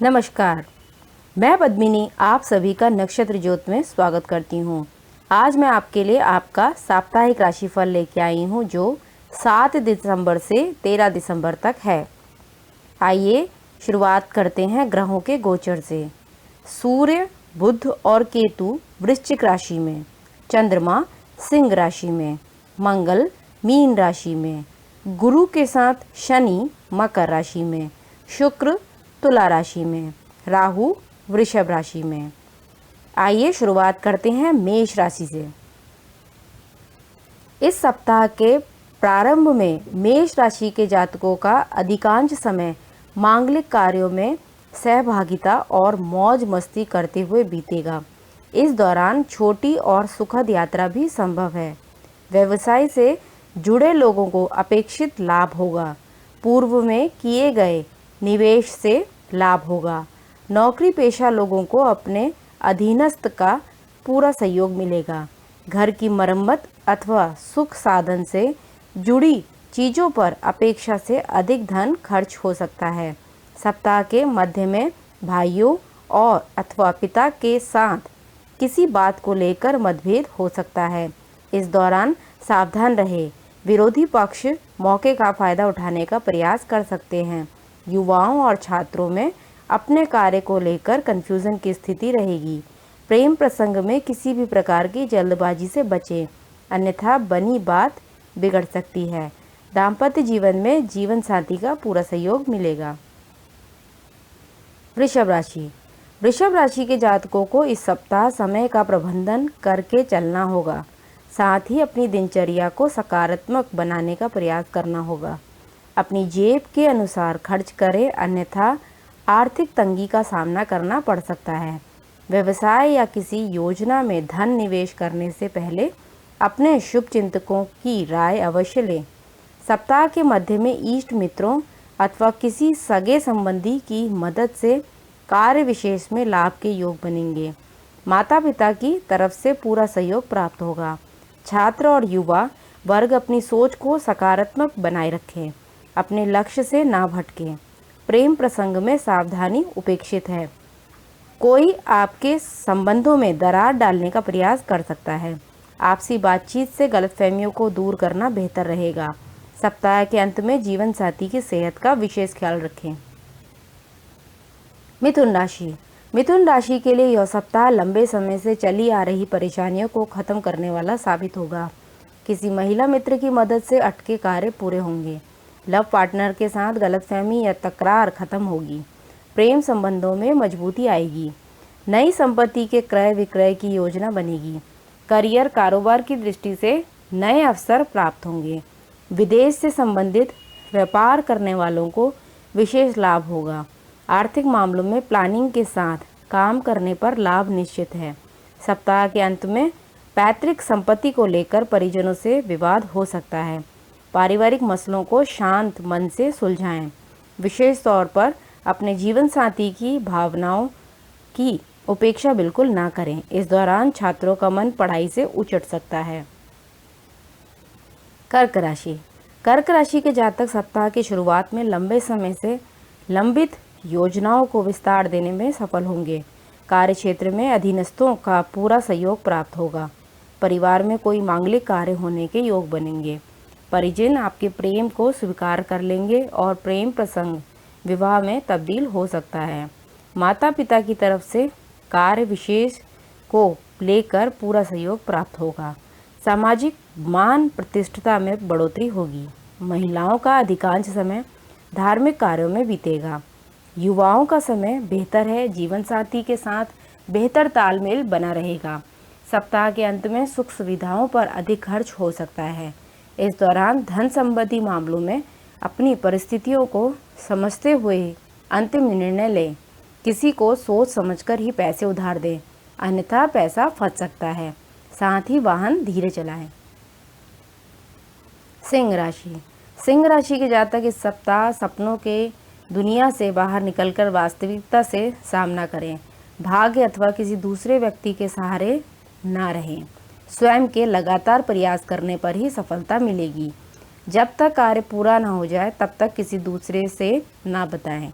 नमस्कार, मैं पद्मिनी आप सभी का नक्षत्र ज्योत में स्वागत करती हूँ। आज मैं आपके लिए आपका साप्ताहिक राशिफल लेके आई हूँ जो 7 दिसंबर से 13 दिसंबर तक है। आइए शुरुआत करते हैं ग्रहों के गोचर से। सूर्य, बुध और केतु वृश्चिक राशि में, चंद्रमा सिंह राशि में, मंगल मीन राशि में, गुरु के साथ शनि मकर राशि में, शुक्र तुला राशि में, राहु वृषभ राशि में। आइए शुरुआत करते हैं मेष राशि से। इस सप्ताह के प्रारंभ में मेष राशि के जातकों का अधिकांश समय मांगलिक कार्यों में सहभागिता और मौज मस्ती करते हुए बीतेगा। इस दौरान छोटी और सुखद यात्रा भी संभव है। व्यवसाय से जुड़े लोगों को अपेक्षित लाभ होगा। पूर्व में किए गए निवेश से लाभ होगा। नौकरी पेशा लोगों को अपने अधीनस्थ का पूरा सहयोग मिलेगा। घर की मरम्मत अथवा सुख साधन से जुड़ी चीज़ों पर अपेक्षा से अधिक धन खर्च हो सकता है। सप्ताह के मध्य में भाइयों और अथवा पिता के साथ किसी बात को लेकर मतभेद हो सकता है। इस दौरान सावधान रहे। विरोधी पक्ष मौके का फायदा उठाने का प्रयास कर सकते हैं। युवाओं और छात्रों में अपने कार्य को लेकर कन्फ्यूज़न की स्थिति रहेगी। प्रेम प्रसंग में किसी भी प्रकार की जल्दबाजी से बचें, अन्यथा बनी बात बिगड़ सकती है। दाम्पत्य जीवन में जीवन साथी का पूरा सहयोग मिलेगा। वृषभ राशि। वृषभ राशि के जातकों को इस सप्ताह समय का प्रबंधन करके चलना होगा। साथ ही अपनी दिनचर्या को सकारात्मक बनाने का प्रयास करना होगा। अपनी जेब के अनुसार खर्च करें, अन्यथा आर्थिक तंगी का सामना करना पड़ सकता है। व्यवसाय या किसी योजना में धन निवेश करने से पहले अपने शुभ चिंतकों की राय अवश्य लें। सप्ताह के मध्य में इष्ट मित्रों अथवा किसी सगे संबंधी की मदद से कार्य विशेष में लाभ के योग बनेंगे। माता पिता की तरफ से पूरा सहयोग प्राप्त होगा। छात्र और युवा वर्ग अपनी सोच को सकारात्मक बनाए रखें, अपने लक्ष्य से ना भटकें। प्रेम प्रसंग में सावधानी उपेक्षित है। कोई आपके संबंधों में दरार डालने का प्रयास कर सकता है। आपसी बातचीत से गलतफहमियों को दूर करना बेहतर रहेगा। सप्ताह के अंत में जीवन साथी की सेहत का विशेष ख्याल रखें। मिथुन राशि। मिथुन राशि के लिए यह सप्ताह लंबे समय से चली आ रही परेशानियों को खत्म करने वाला साबित होगा। किसी महिला मित्र की मदद से अटके कार्य पूरे होंगे। लव पार्टनर के साथ गलतफहमी या तकरार खत्म होगी। प्रेम संबंधों में मजबूती आएगी। नई संपत्ति के क्रय विक्रय की योजना बनेगी। करियर कारोबार की दृष्टि से नए अवसर प्राप्त होंगे। विदेश से संबंधित व्यापार करने वालों को विशेष लाभ होगा। आर्थिक मामलों में प्लानिंग के साथ काम करने पर लाभ निश्चित है। सप्ताह के अंत में पैतृक संपत्ति को लेकर परिजनों से विवाद हो सकता है। पारिवारिक मसलों को शांत मन से सुलझाएं। विशेष तौर पर अपने जीवन साथी की भावनाओं की उपेक्षा बिल्कुल ना करें। इस दौरान छात्रों का मन पढ़ाई से उचट सकता है। कर्क राशि। कर्क राशि के जातक सप्ताह की शुरुआत में लंबे समय से लंबित योजनाओं को विस्तार देने में सफल होंगे। कार्य क्षेत्र में अधीनस्थों का पूरा सहयोग प्राप्त होगा। परिवार में कोई मांगलिक कार्य होने के योग बनेंगे। परिजन आपके प्रेम को स्वीकार कर लेंगे और प्रेम प्रसंग विवाह में तब्दील हो सकता है। माता पिता की तरफ से कार्य विशेष को लेकर पूरा सहयोग प्राप्त होगा। सामाजिक मान प्रतिष्ठा में बढ़ोतरी होगी। महिलाओं का अधिकांश समय धार्मिक कार्यों में बीतेगा। युवाओं का समय बेहतर है। जीवन साथी के साथ बेहतर तालमेल बना रहेगा। सप्ताह के अंत में सुख सुविधाओं पर अधिक खर्च हो सकता है। इस दौरान धन संबंधी मामलों में अपनी परिस्थितियों को समझते हुए अंतिम निर्णय लें। किसी को सोच समझकर ही पैसे उधार दें, अन्यथा पैसा फंस सकता है। साथ ही वाहन धीरे चलाएं। सिंह राशि। सिंह राशि के जातक इस सप्ताह सपनों के दुनिया से बाहर निकलकर वास्तविकता से सामना करें। भाग्य अथवा किसी दूसरे व्यक्ति के सहारे ना रहें। स्वयं के लगातार प्रयास करने पर ही सफलता मिलेगी। जब तक कार्य पूरा ना हो जाए तब तक किसी दूसरे से ना बताएं।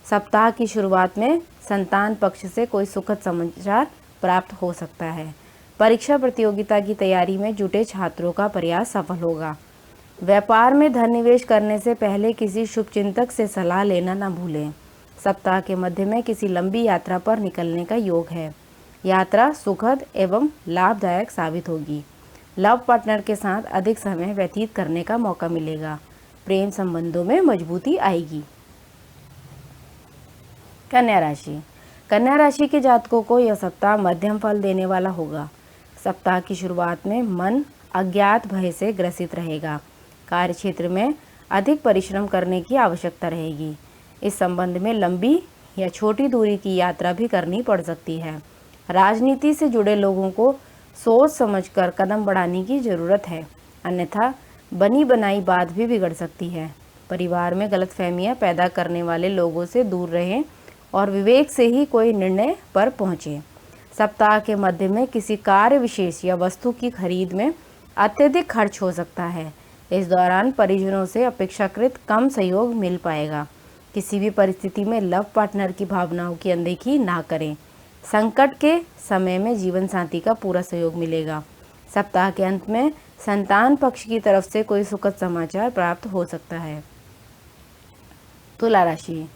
सप्ताह की शुरुआत में संतान पक्ष से कोई सुखद समाचार प्राप्त हो सकता है। परीक्षा प्रतियोगिता की तैयारी में जुटे छात्रों का प्रयास सफल होगा। व्यापार में धन निवेश करने से पहले किसी शुभचिंतक से सलाह लेना न भूलें। सप्ताह के मध्य में किसी लंबी यात्रा पर निकलने का योग है। यात्रा सुखद एवं लाभदायक साबित होगी। लव पार्टनर के साथ अधिक समय व्यतीत करने का मौका मिलेगा। प्रेम संबंधों में मजबूती आएगी। कन्या राशि। कन्या राशि के जातकों को यह सप्ताह मध्यम फल देने वाला होगा। सप्ताह की शुरुआत में मन अज्ञात भय से ग्रसित रहेगा। कार्य क्षेत्र में अधिक परिश्रम करने की आवश्यकता रहेगी। इस संबंध में लंबी या छोटी दूरी की यात्रा भी करनी पड़ सकती है। राजनीति से जुड़े लोगों को सोच समझकर कदम बढ़ाने की जरूरत है, अन्यथा बनी बनाई बात भी बिगड़ सकती है। परिवार में गलतफहमियां पैदा करने वाले लोगों से दूर रहें और विवेक से ही कोई निर्णय पर पहुंचें। सप्ताह के मध्य में किसी कार्य विशेष या वस्तु की खरीद में अत्यधिक खर्च हो सकता है। इस दौरान परिजनों से अपेक्षाकृत कम सहयोग मिल पाएगा। किसी भी परिस्थिति में लव पार्टनर की भावनाओं की अनदेखी ना करें। संकट के समय में जीवन साथी का पूरा सहयोग मिलेगा। सप्ताह के अंत में संतान पक्ष की तरफ से कोई सुखद समाचार प्राप्त हो सकता है। तुला राशि।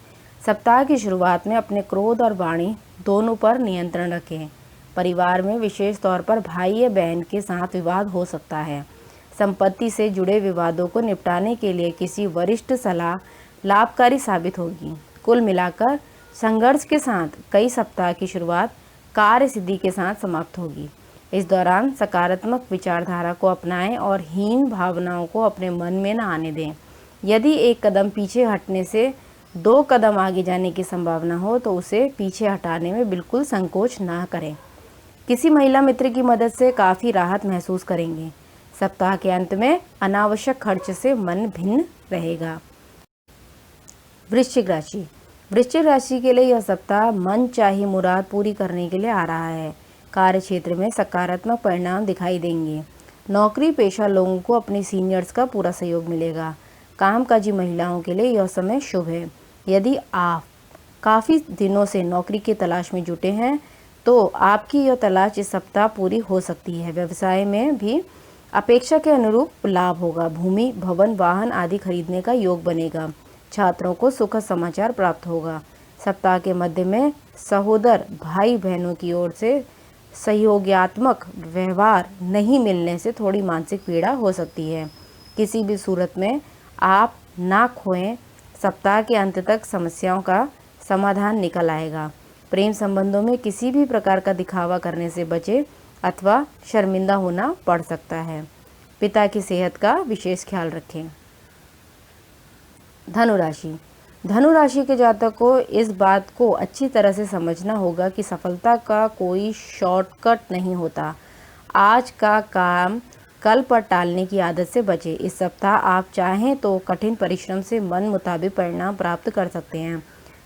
सप्ताह की शुरुआत में अपने क्रोध और वाणी दोनों पर नियंत्रण रखें। परिवार में विशेष तौर पर भाई या बहन के साथ विवाद हो सकता है। संपत्ति से जुड़े विवादों को निपटाने के लिए किसी वरिष्ठ सलाह लाभकारी साबित होगी। कुल मिलाकर संघर्ष के साथ कई सप्ताह की शुरुआत कार्य सिद्धि के साथ समाप्त होगी। इस दौरान सकारात्मक विचारधारा को अपनाएं और हीन भावनाओं को अपने मन में न आने दें। यदि एक कदम पीछे हटने से 2 कदम आगे जाने की संभावना हो तो उसे पीछे हटाने में बिल्कुल संकोच न करें। किसी महिला मित्र की मदद से काफ़ी राहत महसूस करेंगे। सप्ताह के अंत में अनावश्यक खर्च से मन भिन्न रहेगा। वृश्चिक राशि। वृश्चिक राशि के लिए यह सप्ताह मन चाही मुराद पूरी करने के लिए आ रहा है। कार्य क्षेत्र में सकारात्मक परिणाम दिखाई देंगे। नौकरी पेशा लोगों को अपने सीनियर्स का पूरा सहयोग मिलेगा। कामकाजी महिलाओं के लिए यह समय शुभ है। यदि आप काफ़ी दिनों से नौकरी की तलाश में जुटे हैं तो आपकी यह तलाश इस सप्ताह पूरी हो सकती है। व्यवसाय में भी अपेक्षा के अनुरूप लाभ होगा। भूमि, भवन, वाहन आदि खरीदने का योग बनेगा। छात्रों को सुखद समाचार प्राप्त होगा। सप्ताह के मध्य में सहोदर भाई बहनों की ओर से सहयोगात्मक व्यवहार नहीं मिलने से थोड़ी मानसिक पीड़ा हो सकती है। किसी भी सूरत में आप ना खोएं। सप्ताह के अंत तक समस्याओं का समाधान निकल आएगा। प्रेम संबंधों में किसी भी प्रकार का दिखावा करने से बचें अथवा शर्मिंदा होना पड़ सकता है। पिता की सेहत का विशेष ख्याल रखें। धनुराशि। धनुराशि के जातक को इस बात को अच्छी तरह से समझना होगा कि सफलता का कोई शॉर्टकट नहीं होता। आज का काम कल पर टालने की आदत से बचें। इस सप्ताह आप चाहें तो कठिन परिश्रम से मन मुताबिक परिणाम प्राप्त कर सकते हैं।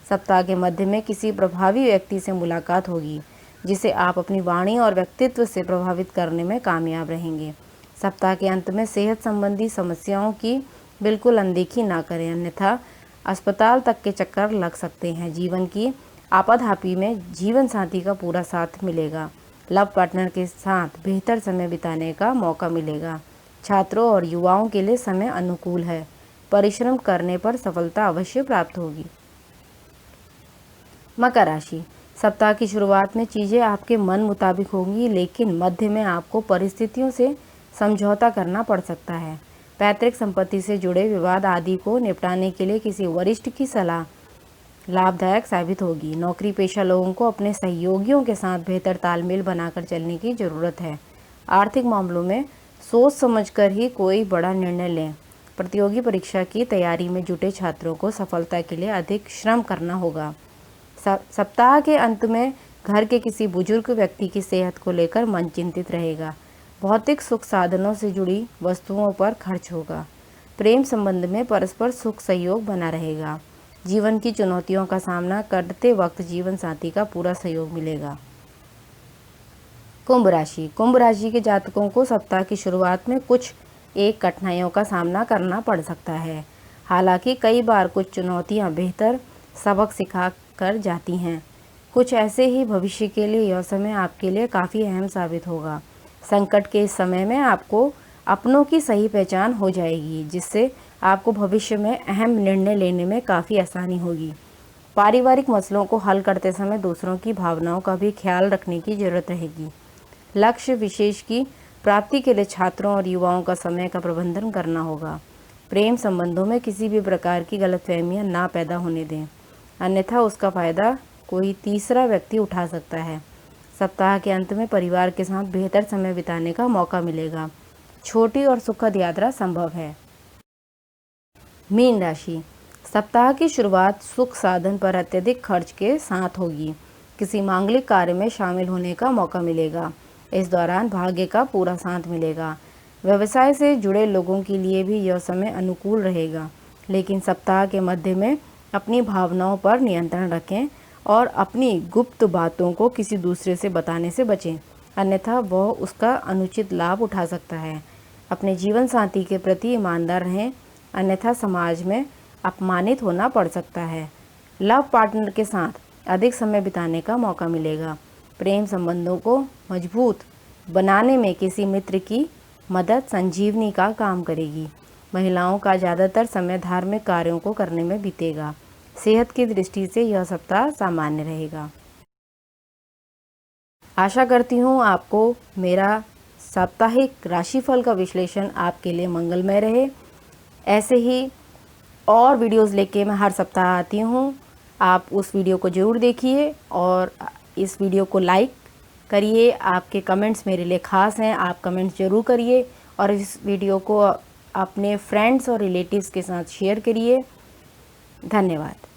सप्ताह के मध्य में किसी प्रभावी व्यक्ति से मुलाकात होगी जिसे आप अपनी वाणी और व्यक्तित्व से प्रभावित करने में कामयाब रहेंगे। सप्ताह के अंत में सेहत संबंधी समस्याओं की बिल्कुल अनदेखी ना करें, अन्यथा अस्पताल तक के चक्कर लग सकते हैं। जीवन की आपाधापी में जीवन साथी का पूरा साथ मिलेगा। लव पार्टनर के साथ बेहतर समय बिताने का मौका मिलेगा। छात्रों और युवाओं के लिए समय अनुकूल है। परिश्रम करने पर सफलता अवश्य प्राप्त होगी। मकर राशि। सप्ताह की शुरुआत में चीज़ें आपके मन मुताबिक होंगी, लेकिन मध्य में आपको परिस्थितियों से समझौता करना पड़ सकता है। पैतृक संपत्ति से जुड़े विवाद आदि को निपटाने के लिए किसी वरिष्ठ की सलाह लाभदायक साबित होगी। नौकरी पेशा लोगों को अपने सहयोगियों के साथ बेहतर तालमेल बनाकर चलने की जरूरत है। आर्थिक मामलों में सोच समझकर ही कोई बड़ा निर्णय लें। प्रतियोगी परीक्षा की तैयारी में जुटे छात्रों को सफलता के लिए अधिक श्रम करना होगा। सप्ताह के अंत में घर के किसी बुजुर्ग व्यक्ति की सेहत को लेकर मन चिंतित रहेगा। भौतिक सुख साधनों से जुड़ी वस्तुओं पर खर्च होगा। प्रेम संबंध में परस्पर सुख सहयोग बना रहेगा। जीवन की चुनौतियों का सामना करते वक्त जीवन साथी का पूरा सहयोग मिलेगा। कुंभ राशि। कुंभ राशि के जातकों को सप्ताह की शुरुआत में कुछ कठिनाइयों का सामना करना पड़ सकता है। हालांकि कई बार कुछ चुनौतियां बेहतर सबक सिखा कर जाती हैं। कुछ ऐसे ही भविष्य के लिए यह समय आपके लिए काफ़ी अहम साबित होगा। संकट के इस समय में आपको अपनों की सही पहचान हो जाएगी, जिससे आपको भविष्य में अहम निर्णय लेने में काफ़ी आसानी होगी। पारिवारिक मसलों को हल करते समय दूसरों की भावनाओं का भी ख्याल रखने की जरूरत रहेगी। लक्ष्य विशेष की प्राप्ति के लिए छात्रों और युवाओं का समय का प्रबंधन करना होगा। प्रेम संबंधों में किसी भी प्रकार की गलतफहमियां ना पैदा होने दें, अन्यथा उसका फायदा कोई तीसरा व्यक्ति उठा सकता है। सप्ताह के अंत में परिवार के साथ बेहतर समय बिताने का मौका मिलेगा। छोटी और सुखद यात्रा संभव है। मीन राशि, सप्ताह की शुरुआत सुख साधन पर अत्यधिक खर्च के साथ होगी। किसी मांगलिक कार्य में शामिल होने का मौका मिलेगा। इस दौरान भाग्य का पूरा साथ मिलेगा। व्यवसाय से जुड़े लोगों के लिए भी यह समय अनुकूल रहेगा, लेकिन सप्ताह के मध्य में अपनी भावनाओं पर नियंत्रण रखें और अपनी गुप्त बातों को किसी दूसरे से बताने से बचें, अन्यथा वह उसका अनुचित लाभ उठा सकता है। अपने जीवन साथी के प्रति ईमानदार रहें, अन्यथा समाज में अपमानित होना पड़ सकता है। लव पार्टनर के साथ अधिक समय बिताने का मौका मिलेगा। प्रेम संबंधों को मजबूत बनाने में किसी मित्र की मदद संजीवनी का काम करेगी। महिलाओं का ज़्यादातर समय धार्मिक कार्यों को करने में बीतेगा। सेहत की दृष्टि से यह सप्ताह सामान्य रहेगा। आशा करती हूँ आपको मेरा साप्ताहिक राशिफल का विश्लेषण आपके लिए मंगलमय रहे। ऐसे ही और वीडियोस लेके मैं हर सप्ताह आती हूँ। आप उस वीडियो को ज़रूर देखिए और इस वीडियो को लाइक करिए। आपके कमेंट्स मेरे लिए ख़ास हैं, आप कमेंट्स ज़रूर करिए और इस वीडियो को अपने फ्रेंड्स और रिलेटिव्स के साथ शेयर करिए। धन्यवाद।